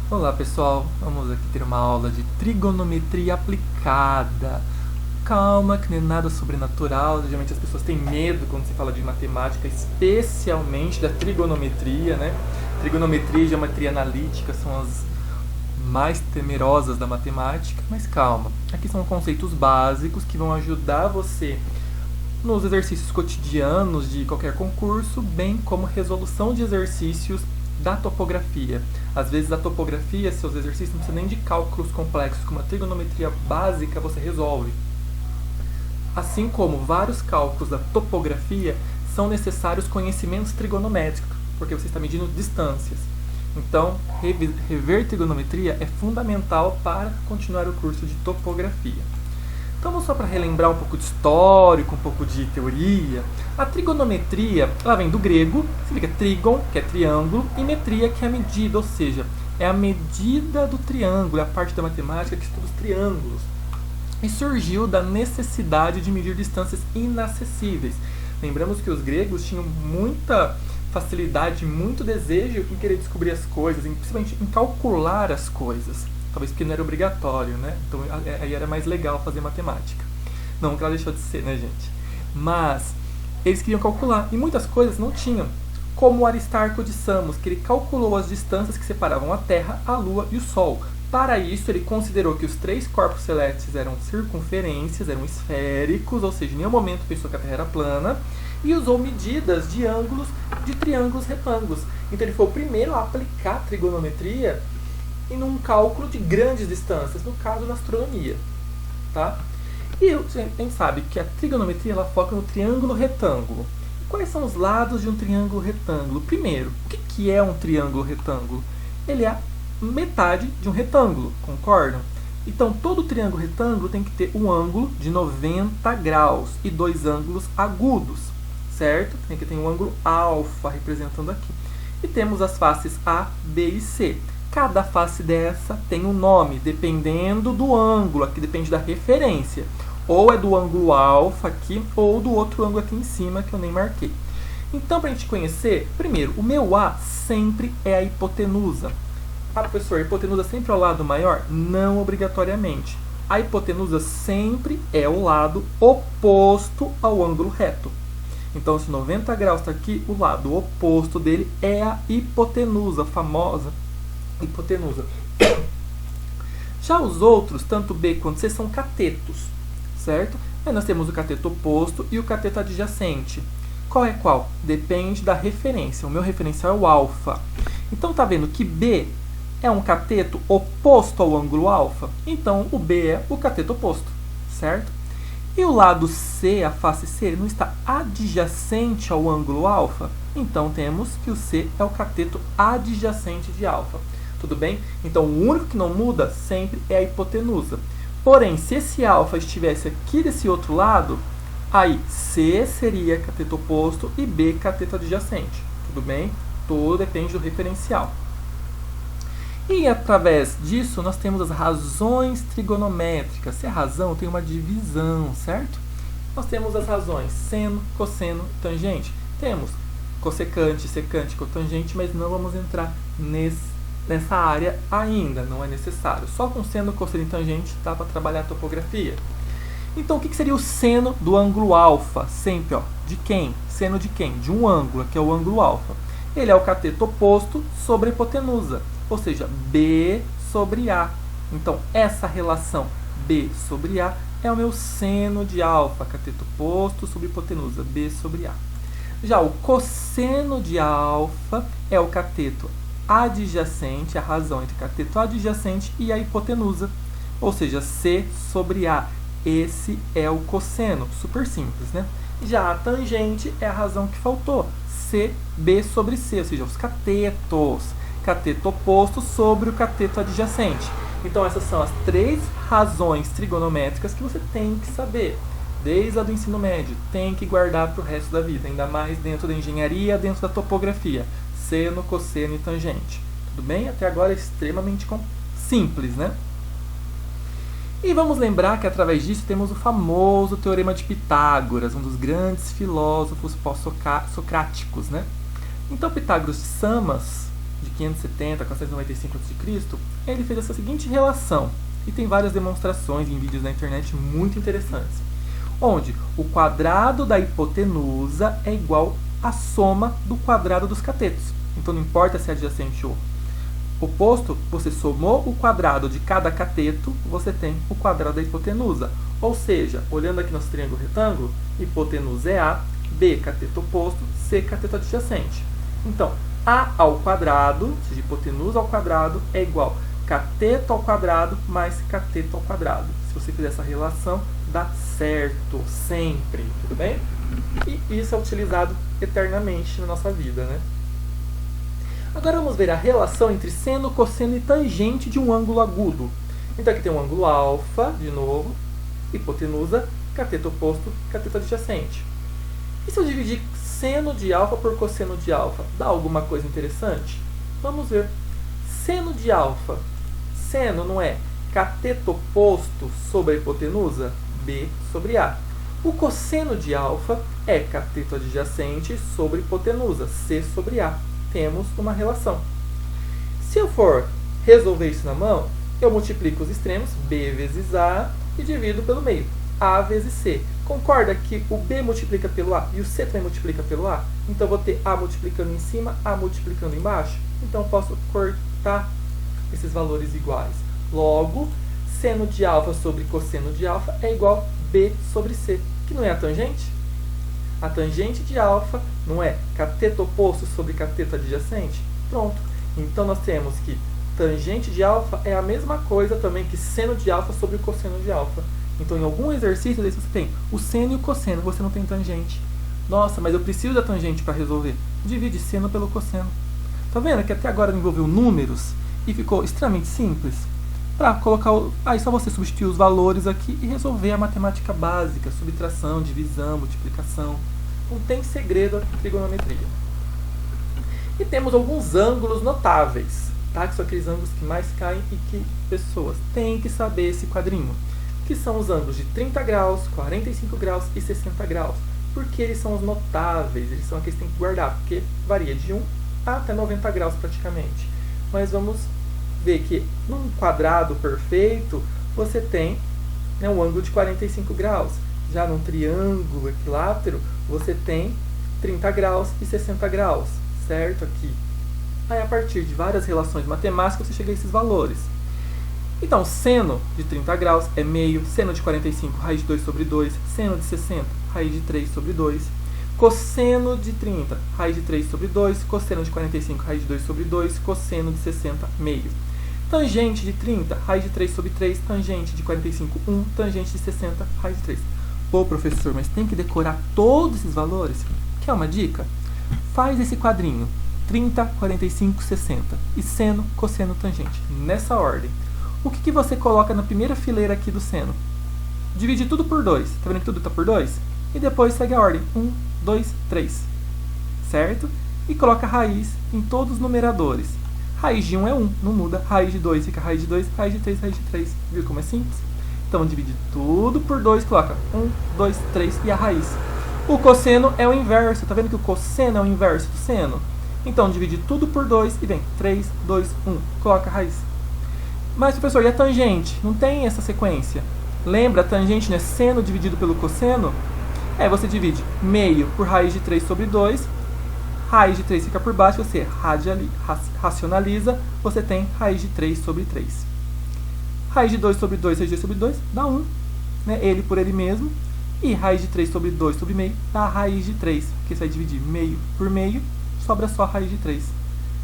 Olá pessoal, vamos aqui ter uma aula de trigonometria aplicada. Calma, que não é nada sobrenatural. Geralmente as pessoas têm medo quando se fala de matemática, especialmente da trigonometria, né? Trigonometria e geometria analítica são as mais temerosas da matemática, mas calma. Aqui são conceitos básicos que vão ajudar você nos exercícios cotidianos de qualquer concurso, bem como resolução de exercícios da topografia. Às vezes a topografia, seus exercícios não precisam nem de cálculos complexos, como a trigonometria básica você resolve. Assim como vários cálculos da topografia, são necessários conhecimentos trigonométricos, porque você está medindo distâncias. Então, rever trigonometria é fundamental para continuar o curso de topografia. Então, só para relembrar um pouco de histórico, um pouco de teoria, a trigonometria ela vem do grego, significa trigon, que é triângulo, e metria, que é a medida, ou seja, é a medida do triângulo, é a parte da matemática que estuda os triângulos. E surgiu da necessidade de medir distâncias inacessíveis. Lembramos que os gregos tinham muita facilidade, muito desejo em querer descobrir as coisas, principalmente em calcular as coisas. Talvez porque não era obrigatório, né? Então aí era mais legal fazer matemática. Não que ela deixou de ser, né, gente? Mas eles queriam calcular e muitas coisas não tinham. Como o Aristarco de Samos, que ele calculou as distâncias que separavam a Terra, a Lua e o Sol. Para isso, ele considerou que os três corpos celestes eram circunferências, eram esféricos, ou seja, em nenhum momento pensou que a Terra era plana, e usou medidas de ângulos de triângulos retângulos. Então ele foi o primeiro a aplicar trigonometria em um cálculo de grandes distâncias, no caso na astronomia. Tá? E a gente sabe que a trigonometria ela foca no triângulo retângulo. Quais são os lados de um triângulo retângulo? Primeiro, o que é um triângulo retângulo? Ele é a metade de um retângulo, concordam? Então, todo triângulo retângulo tem que ter um ângulo de 90 graus e dois ângulos agudos, certo? Tem que ter um ângulo alfa representando aqui. E temos as faces A, B e C. Cada face dessa tem um nome, dependendo do ângulo, aqui depende da referência. Ou é do ângulo alfa aqui, ou do outro ângulo aqui em cima, que eu nem marquei. Então, para a gente conhecer, primeiro, o meu A sempre é a hipotenusa. Ah, professor, a hipotenusa sempre é o lado maior? Não obrigatoriamente. A hipotenusa sempre é o lado oposto ao ângulo reto. Então, se 90 graus está aqui, o lado oposto dele é a hipotenusa, a famosa hipotenusa. Já os outros, tanto B quanto C, são catetos, certo? Aí nós temos o cateto oposto e o cateto adjacente. Qual é qual? Depende da referência. O meu referencial é o alfa. Então, tá vendo que B é um cateto oposto ao ângulo alfa? Então, o B é o cateto oposto, certo? E o lado C, a face C, não está adjacente ao ângulo alfa? Então, temos que o C é o cateto adjacente de alfa. Tudo bem? Então, o único que não muda sempre é a hipotenusa. Porém, se esse alfa estivesse aqui desse outro lado, aí C seria cateto oposto e B cateto adjacente. Tudo bem? Tudo depende do referencial. E através disso, nós temos as razões trigonométricas. Se é razão, tem uma divisão, certo? Nós temos as razões seno, cosseno, tangente. Temos cossecante, secante, cotangente, mas não vamos entrar nessa área ainda, não é necessário. Só com seno, cosseno e tangente dá para trabalhar a topografia. Então, o que seria o seno do ângulo alfa? Sempre, ó, de quem? Seno de quem? De um ângulo, que é o ângulo alfa. Ele é o cateto oposto sobre a hipotenusa, ou seja, B sobre A. Então, essa relação B sobre A é o meu seno de alfa, cateto oposto sobre hipotenusa, B sobre A. Já o cosseno de alfa é o cateto adjacente, a razão entre cateto adjacente e a hipotenusa, ou seja, C sobre A. Esse é o cosseno, super simples, né? Já a tangente é a razão que faltou, C, B sobre C, ou seja, os catetos. Cateto oposto sobre o cateto adjacente. Então, essas são as três razões trigonométricas que você tem que saber. Desde a do ensino médio, tem que guardar para o resto da vida, ainda mais dentro da engenharia, dentro da topografia. Seno, cosseno e tangente. Tudo bem? Até agora é extremamente simples, né? E vamos lembrar que através disso temos o famoso Teorema de Pitágoras, um dos grandes filósofos pós-socráticos, né? Então, Pitágoras de Samos de 570 a 495 a.C., ele fez essa seguinte relação, e tem várias demonstrações em vídeos na internet muito interessantes, onde o quadrado da hipotenusa é igual à soma do quadrado dos catetos. Então não importa se é adjacente ou oposto, você somou o quadrado de cada cateto, você tem o quadrado da hipotenusa. Ou seja, olhando aqui nosso triângulo retângulo, hipotenusa é A, B, cateto oposto, C, cateto adjacente. Então, A ao quadrado, ou seja, hipotenusa ao quadrado, é igual a cateto ao quadrado mais cateto ao quadrado. Se você fizer essa relação, dá certo, sempre, tudo bem? E isso é utilizado eternamente na nossa vida, né? Agora vamos ver a relação entre seno, cosseno e tangente de um ângulo agudo. Então aqui tem um ângulo alfa, de novo, hipotenusa, cateto oposto, cateto adjacente. E se eu dividir seno de alfa por cosseno de alfa, dá alguma coisa interessante? Vamos ver. Seno de alfa. Seno não é cateto oposto sobre a hipotenusa? B sobre A. O cosseno de alfa é cateto adjacente sobre hipotenusa, C sobre A. Temos uma relação. Se eu for resolver isso na mão, eu multiplico os extremos, B vezes A, e divido pelo meio, A vezes C. Concorda que o B multiplica pelo A e o C também multiplica pelo A? Então, eu vou ter A multiplicando em cima, A multiplicando embaixo. Então, eu posso cortar esses valores iguais. Logo, seno de alfa sobre cosseno de alfa é igual a B sobre C, que não é a tangente? A tangente de alfa não é cateto oposto sobre cateto adjacente? Pronto. Então, nós temos que tangente de alfa é a mesma coisa também que seno de alfa sobre o cosseno de alfa. Então, em algum exercício desse, você tem o seno e o cosseno, você não tem tangente. Nossa, mas eu preciso da tangente para resolver. Divide seno pelo cosseno. Tá vendo que até agora envolveu números e ficou extremamente simples? Para colocar, aí só você substituir os valores aqui e resolver a matemática básica, subtração, divisão, multiplicação. Não tem segredo a trigonometria. E temos alguns ângulos notáveis, tá? Que são aqueles ângulos que mais caem e que pessoas têm que saber esse quadrinho. Que são os ângulos de 30 graus, 45 graus e 60 graus. Porque eles são os notáveis, eles são aqueles que tem que guardar, porque varia de 1 até 90 graus praticamente. Mas vamos ver que num quadrado perfeito, você tem, né, um ângulo de 45 graus. Já num triângulo equilátero, você tem 30 graus e 60 graus, certo? Aqui. Aí, a partir de várias relações matemáticas, você chega a esses valores. Então, seno de 30 graus é meio, seno de 45, raiz de 2 sobre 2, seno de 60, raiz de 3 sobre 2, cosseno de 30, raiz de 3 sobre 2, cosseno de 45, raiz de 2 sobre 2, cosseno de 60, meio. Tangente de 30, raiz de 3 sobre 3, tangente de 45, 1, tangente de 60, raiz de 3. Pô, professor, mas tem que decorar todos esses valores? Quer uma dica? Faz esse quadrinho, 30, 45, 60, e seno, cosseno, tangente, nessa ordem. O que você coloca na primeira fileira aqui do seno? Divide tudo por 2, tá vendo que tudo está por 2? E depois segue a ordem, 1, 2, 3, certo? E coloca raiz em todos os numeradores. Raiz de 1 é 1, não muda. Raiz de 2 fica raiz de 2, raiz de 3, raiz de 3. Viu como é simples? Então, divide tudo por 2, coloca 1, 2, 3 e a raiz. O cosseno é o inverso. Tá vendo que o cosseno é o inverso do seno? Então, divide tudo por 2 e vem 3, 2, 1. Coloca a raiz. Mas, professor, e a tangente? Não tem essa sequência. Lembra, a tangente não é seno dividido pelo cosseno? Você divide meio por raiz de 3 sobre 2. Raiz de 3 fica por baixo, você racionaliza, você tem raiz de 3 sobre 3. Raiz de 2 sobre 2, raiz de 2 sobre 2, dá 1. Né? Ele por ele mesmo. E raiz de 3 sobre 2 sobre meio, dá raiz de 3. Porque você vai dividir meio por meio, sobra só raiz de 3.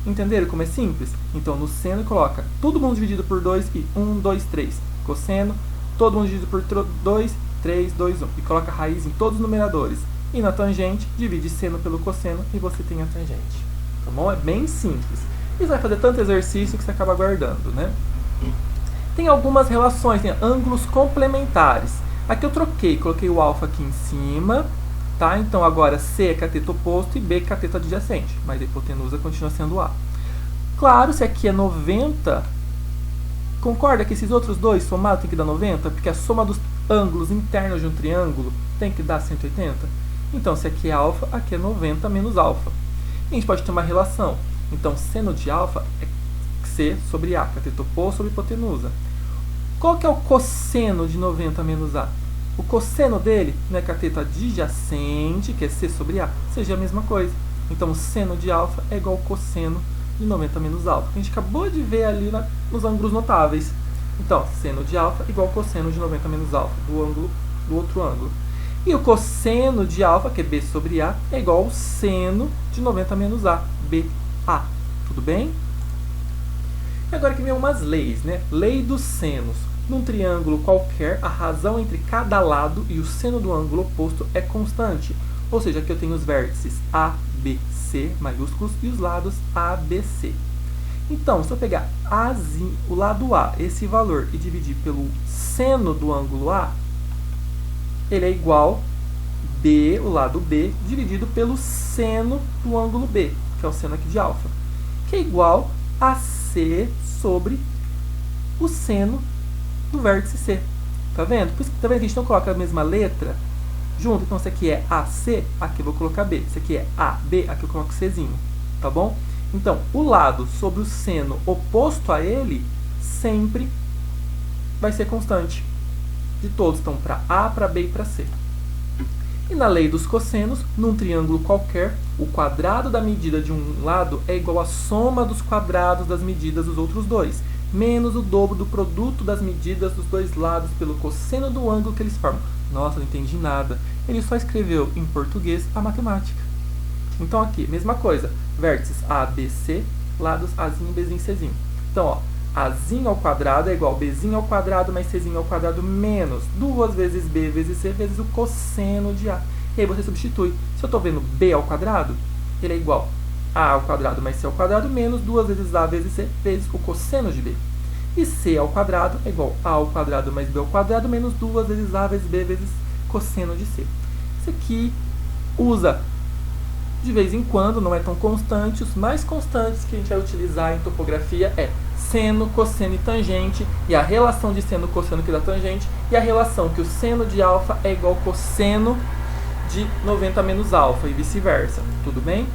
Entenderam como é simples? Então, no seno, coloca todo mundo dividido por 2 e 1, 2, 3. Cosseno, todo mundo dividido por 2, 3, 2, 1. E coloca raiz em todos os numeradores. E na tangente, divide seno pelo cosseno e você tem a tangente. Tá bom? É bem simples. E você vai fazer tanto exercício que você acaba guardando, né? Tem algumas relações, tem ângulos complementares. Aqui eu troquei, coloquei o alfa aqui em cima, tá? Então agora C é cateto oposto e B é cateto adjacente, mas a hipotenusa continua sendo A. Claro, se aqui é 90, concorda que esses outros dois somados tem que dar 90? Porque a soma dos ângulos internos de um triângulo tem que dar 180? Então, se aqui é alfa, aqui é 90 menos alfa. E a gente pode ter uma relação. Então, seno de alfa é C sobre A, cateto oposto sobre hipotenusa. Qual que é o cosseno de 90 menos A? O cosseno dele não é cateto adjacente, que é C sobre A, seja a mesma coisa. Então, o seno de alfa é igual ao cosseno de 90 menos alfa. A gente acabou de ver ali nos ângulos notáveis. Então, seno de alfa igual ao cosseno de 90 menos alfa, do outro ângulo. E o cosseno de alfa, que é B sobre A, é igual ao seno de 90 menos A, BA. Tudo bem? E agora que vem umas leis, né? Lei dos senos. Num triângulo qualquer, a razão entre cada lado e o seno do ângulo oposto é constante. Ou seja, aqui eu tenho os vértices A, B, C, maiúsculos, e os lados A, B, C. Então, se eu pegar Azinho, o lado A, esse valor, e dividir pelo seno do ângulo A, ele é igual B, o lado B, dividido pelo seno do ângulo B, que é o seno aqui de alfa, que é igual a C sobre o seno do vértice C. Tá vendo? Por isso que tá vendo que a gente não coloca a mesma letra junto. Então, isso aqui é AC, aqui eu vou colocar B. Isso aqui é AB, aqui eu coloco Czinho. Tá bom? Então, o lado sobre o seno oposto a ele sempre vai ser constante. De todos, então, para A, para B e para C. E na lei dos cossenos, num triângulo qualquer, o quadrado da medida de um lado é igual à soma dos quadrados das medidas dos outros dois, menos o dobro do produto das medidas dos dois lados pelo cosseno do ângulo que eles formam. Nossa, não entendi nada. Ele só escreveu em português a matemática. Então aqui, mesma coisa. Vértices A, B, C, lados Azinho, Bzinho, Czinho. Então, ó, Azinho ao quadrado é igual a Bzinho ao quadrado mais Czinho ao quadrado menos 2 vezes B vezes C vezes o cosseno de A. E aí você substitui. Se eu estou vendo B ao quadrado, ele é igual a ao quadrado mais C ao quadrado menos 2 vezes A vezes C vezes o cosseno de B. E C ao quadrado é igual a ao quadrado mais B ao quadrado menos 2 vezes A vezes B vezes cosseno de C. Isso aqui usa de vez em quando, não é tão constante. Os mais constantes que a gente vai utilizar em topografia é seno, cosseno e tangente, e a relação de seno, cosseno que dá tangente, e a relação que o seno de alfa é igual ao cosseno de 90 menos alfa, e vice-versa. Tudo bem?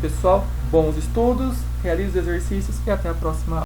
Pessoal, bons estudos, realize os exercícios e até a próxima aula.